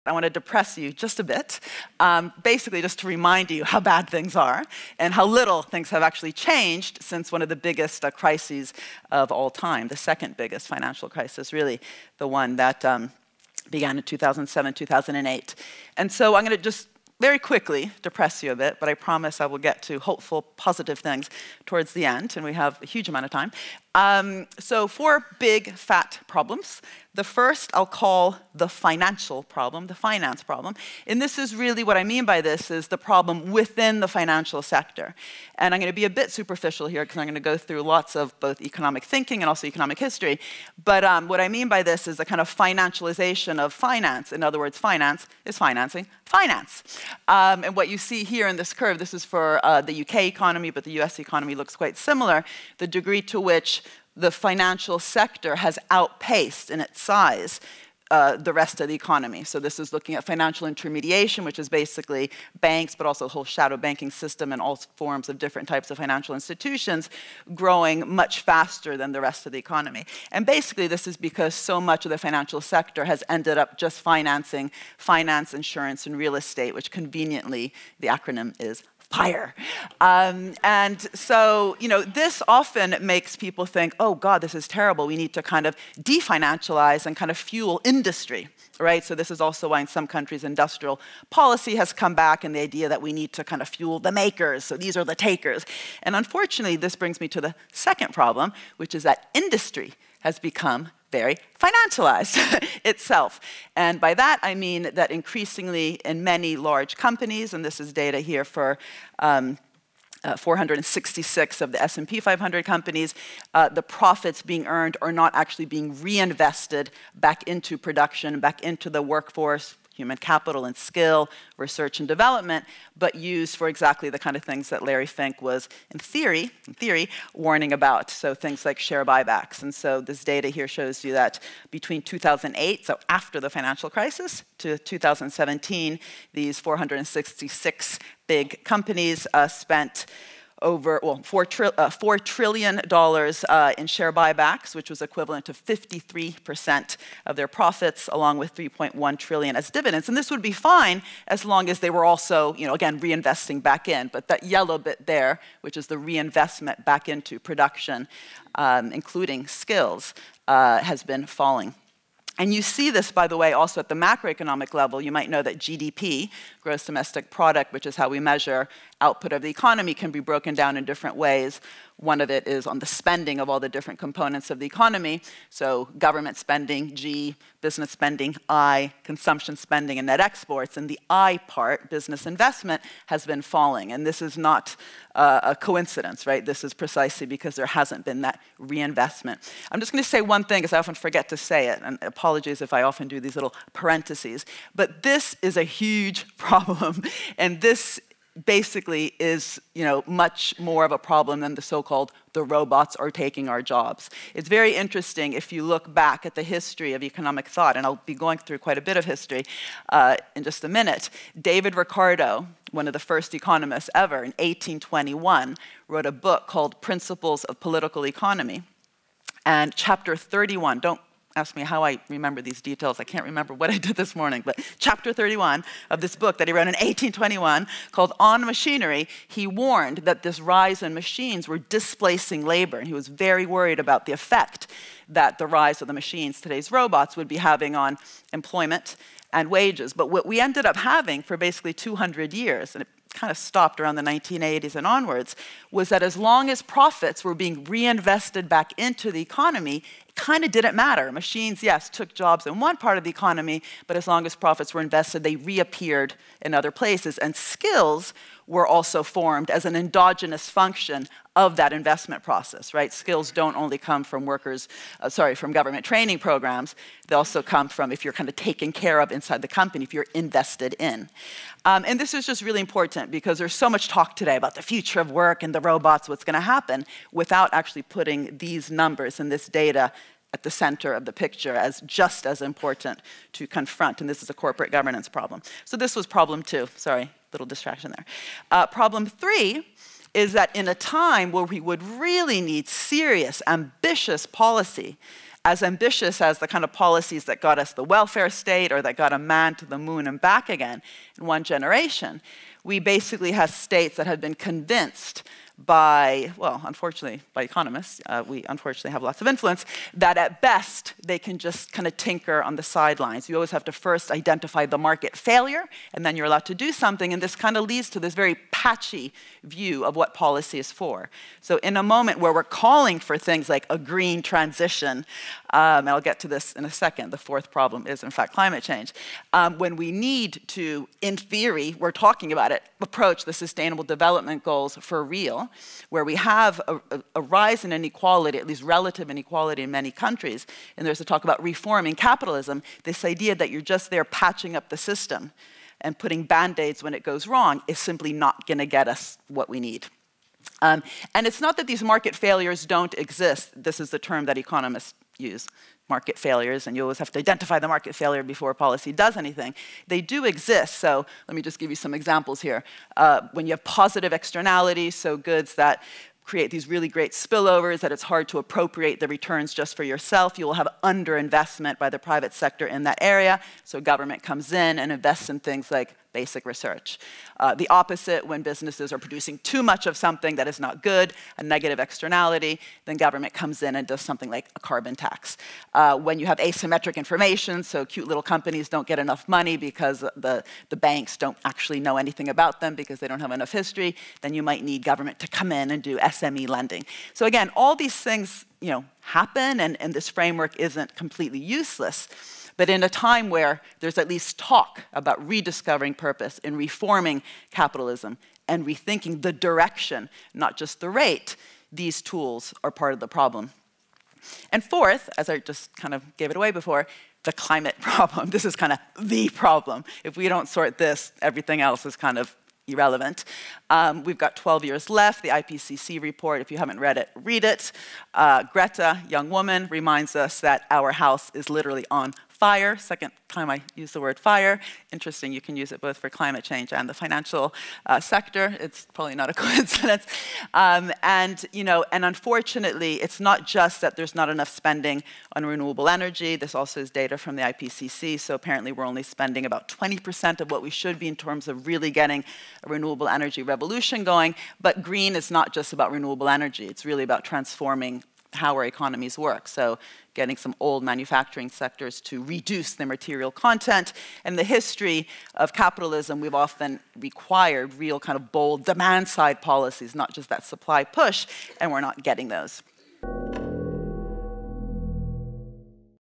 I want to depress you just a bit, basically just to remind you how bad things are and how little things have actually changed since one of the biggest crises of all time, the second biggest financial crisis, really the one that began in 2007, 2008. And so I'm going to just very quickly depress you a bit, but I promise I will get to hopeful, positive things towards the end, and we have a huge amount of time. So 4 big, fat problems. The first I'll call the financial problem, the finance problem. And this is really what I mean by this is the problem within the financial sector. And I'm going to be a bit superficial here because I'm going to go through lots of both economic thinking and also economic history. But what I mean by this is a kind of financialization of finance. In other words, finance is financing finance. And what you see here in this curve, this is for the UK economy, but the US economy looks quite similar, the degree to which the financial sector has outpaced in its size the rest of the economy. So this is looking at financial intermediation, which is basically banks, but also the whole shadow banking system and all forms of different types of financial institutions growing much faster than the rest of the economy. And basically this is because so much of the financial sector has ended up just financing finance, insurance, and real estate, which conveniently the acronym is FIRE. And so, this often makes people think, oh God, this is terrible. We need to kind of definancialize and kind of fuel industry, right? So this is also why in some countries industrial policy has come back and the idea that we need to kind of fuel the makers. So these are the takers. And unfortunately, this brings me to the second problem, which is that industry has become very financialized itself. And by that, I mean that increasingly in many large companies, and this is data here for 466 of the S&P 500 companies, the profits being earned are not actually being reinvested back into production, back into the workforce, human capital and skill, research and development, but used for exactly the kind of things that Larry Fink was, in theory, warning about. So things like share buybacks. And so this data here shows you that between 2008, so after the financial crisis, to 2017, these 466 big companies spent over $4 trillion in share buybacks, which was equivalent to 53% of their profits, along with $3.1 trillion as dividends. And this would be fine as long as they were also, again, reinvesting back in. But that yellow bit there, which is the reinvestment back into production, including skills, has been falling. And you see this, by the way, also at the macroeconomic level. You might know that GDP, gross domestic product, which is how we measure output of the economy, can be broken down in different ways. One of it is on the spending of all the different components of the economy. So government spending, G, business spending, I, consumption spending, and net exports. And the I part, business investment, has been falling. And this is not a coincidence, right? This is precisely because there hasn't been that reinvestment. I'm just going to say one thing, because I often forget to say it, and apologies if I often do these little parentheses, but this is a huge problem, and this basically is, much more of a problem than the so-called the robots are taking our jobs. It's very interesting if you look back at the history of economic thought, and I'll be going through quite a bit of history in just a minute. David Ricardo, one of the first economists ever, in 1821, wrote a book called Principles of Political Economy. And chapter 31, don't ask me how I remember these details. I can't remember what I did this morning, but chapter 31 of this book that he wrote in 1821 called On Machinery, he warned that this rise in machines were displacing labor, and he was very worried about the effect that the rise of the machines, today's robots, would be having on employment and wages. But what we ended up having for basically 200 years, and it kind of stopped around the 1980s and onwards, was that as long as profits were being reinvested back into the economy, it kind of didn't matter. Machines, yes, took jobs in one part of the economy, but as long as profits were invested, they reappeared in other places. And skills were also formed as an endogenous function of that investment process, right? Skills don't only come from from government training programs. They also come from if you're kind of taken care of inside the company, if you're invested in. And this is just really important because there's so much talk today about the future of work and the robots, what's going to happen, without actually putting these numbers and this data at the center of the picture as just as important to confront. And this is a corporate governance problem. So this was problem 2. Sorry, little distraction there. Problem 3 is that in a time where we would really need serious, ambitious policy as ambitious as the kind of policies that got us the welfare state or that got a man to the moon and back again in one generation, we basically have states that have been convinced by, well, unfortunately, by economists, we unfortunately have lots of influence, that at best they can just kind of tinker on the sidelines. You always have to first identify the market failure, and then you're allowed to do something, and this kind of leads to this very patchy view of what policy is for. So in a moment where we're calling for things like a green transition, and I'll get to this in a second, the fourth problem is in fact climate change, when we need to, in theory, we're talking about it, approach the Sustainable Development Goals for real, where we have a rise in inequality, at least relative inequality in many countries, and there's a talk about reforming capitalism, this idea that you're just there patching up the system and putting Band-Aids when it goes wrong is simply not going to get us what we need. And it's not that these market failures don't exist. This is the term that economists use, market failures, and you always have to identify the market failure before policy does anything. They do exist, so let me just give you some examples here. When you have positive externalities, so goods that create these really great spillovers that it's hard to appropriate the returns just for yourself, you will have underinvestment by the private sector in that area, so government comes in and invests in things like basic research. The opposite, when businesses are producing too much of something that is not good, a negative externality, then government comes in and does something like a carbon tax. When you have asymmetric information, so cute little companies don't get enough money because the banks don't actually know anything about them because they don't have enough history, then you might need government to come in and do SME lending. So again, all these things happen, and this framework isn't completely useless. But in a time where there's at least talk about rediscovering purpose and reforming capitalism and rethinking the direction, not just the rate, these tools are part of the problem. And fourth, as I just kind of gave it away before, the climate problem. This is kind of the problem. If we don't sort this, everything else is kind of irrelevant. We've got 12 years left. The IPCC report, if you haven't read it, read it. Greta, young woman, reminds us that our house is literally on fire. Second time I use the word fire. Interesting, you can use it both for climate change and the financial sector. It's probably not a coincidence. And unfortunately, it's not just that there's not enough spending on renewable energy. This also is data from the IPCC. So apparently we're only spending about 20% of what we should be in terms of really getting a renewable energy revolution going. But green is not just about renewable energy. It's really about transforming how our economies work. So getting some old manufacturing sectors to reduce their material content. In the history of capitalism, we've often required real kind of bold demand-side policies, not just that supply push, and we're not getting those.